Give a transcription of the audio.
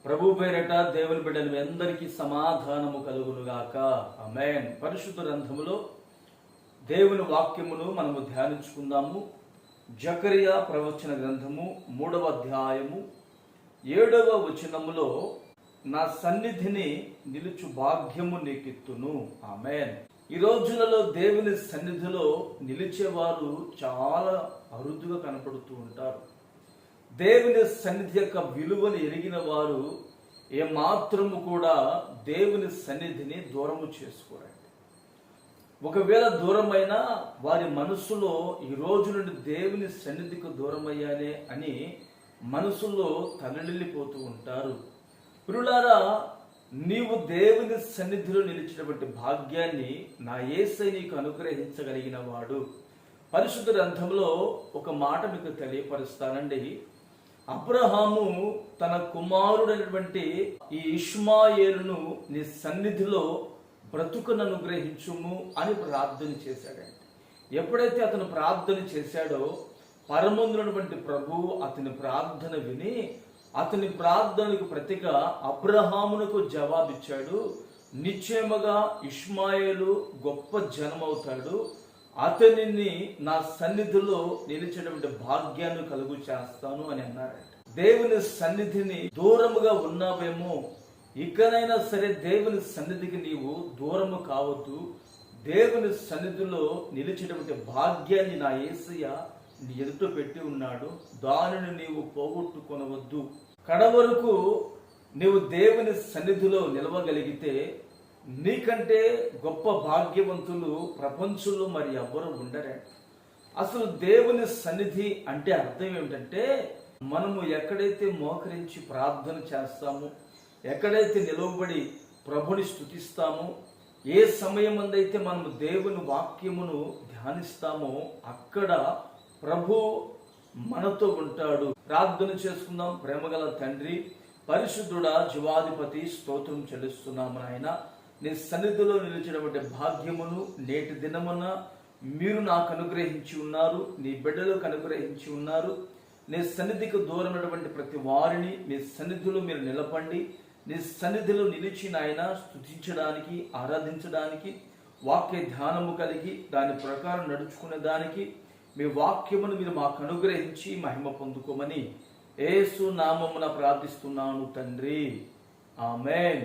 ప్రభు పేరట దేవుని బిడ్డలు అందరికీ సమాధానము కలుగునుగాక. ఆమేన్. పరిశుద్ధ గ్రంథములో దేవుని వాక్యమును మనము ధ్యానించుకుందాము. జకరియా ప్రవచన గ్రంథము 3వ అధ్యాయము 7వ వచనములో నా సన్నిధిని నిలుచు భాగ్యము నీకిత్తును. ఆమేన్. ఈ రోజులలో దేవుని సన్నిధిలో నిలిచేవారు చాలా అరుదుగా కనపడుతూ ఉంటారు. దేవుని సన్నిధి యొక్క విలువను ఎరిగిన వారు ఏమాత్రము కూడా దేవుని సన్నిధిని దూరము చేసుకోరండి. ఒకవేళ దూరమైనా వారి మనసులో ఈ రోజు నుండి దేవుని సన్నిధికి దూరమయ్యానే అని మనసులో తలనిల్లిపోతూ ఉంటారు. ప్రియులారా, నీవు దేవుని సన్నిధిలో నిలిచినటువంటి భాగ్యాన్ని నా యేసయ్య నీకు అనుగ్రహించగలిగిన వాడు. పరిశుద్ధ గ్రంథంలో ఒక మాట మీకు తెలియపరుస్తానండి. అబ్రహాము తన కుమారుడైనటువంటి ఈ ఇష్మాయేలును నీ సన్నిధిలో బ్రతుకును అనుగ్రహించుము అని ప్రార్థన చేశాడండి. ఎప్పుడైతే అతను ప్రార్థన చేశాడో పరమందునటువంటి ప్రభువు అతని ప్రార్థన విని అతని ప్రార్థనకు ప్రతిగా అబ్రహామునకు జవాబిచ్చాడు. నిశ్చయముగా ఇష్మాయేలు గొప్ప జనమవుతాడు, అతనిని నా సన్నిధిలో నిలిచేటువంటి భాగ్యాన్ని కలుగు చేస్తాను అని అన్నారంట. దేవుని సన్నిధిని దూరముగా ఉన్నావేమో, ఇకనైనా సరే దేవుని సన్నిధికి నీవు దూరము కావద్దు. దేవుని సన్నిధిలో నిలిచేటువంటి భాగ్యాన్ని నా యేసయ్య నీ ఎదుట పెట్టి ఉన్నాడు, దానిని నీవు పోగొట్టుకొనవద్దు. కడవరకు నీవు దేవుని సన్నిధిలో నిలవగలిగితే నీకంటే గొప్ప భాగ్యవంతులు ప్రపంచంలో మరి ఎవ్వరూ ఉండరే. అసలు దేవుని సన్నిధి అంటే అర్థం ఏమిటంటే, మనము ఎక్కడైతే మోకరించి ప్రార్థన చేస్తామో, ఎక్కడైతే నిలవబడి ప్రభుని స్తుతిస్తామో, ఏ సమయం అందైతే మనము దేవుని వాక్యమును ధ్యానిస్తామో అక్కడ ప్రభు మనతో ఉంటాడు. ప్రార్థన చేసుకుందాం. ప్రేమగల తండ్రి, పరిశుద్ధుడా, జీవాధిపతి, స్తోత్రం చెల్లిస్తున్నాము నాయన. నీ సన్నిధిలో నిలిచినటువంటి భాగ్యమును నేటి దినమున మీరు నాకు అనుగ్రహించి ఉన్నారు, నీ బిడ్డలకు అనుగ్రహించి ఉన్నారు. నీ సన్నిధికి దూరమైనటువంటి ప్రతి వారిని నీ సన్నిధిలో మీరు నిలపండి. నీ సన్నిధిలో నిలిచి నాయన స్తుతించడానికి, ఆరాధించడానికి, వాక్య ధ్యానము కలిగి దాని ప్రకారం నడుచుకునే దానికి మీ వాక్యమును మీరు మాకు అనుగ్రహించి మహిమ పొందుకోమని యేసు నామమున ప్రార్థిస్తున్నాను తండ్రి. ఆమేన్.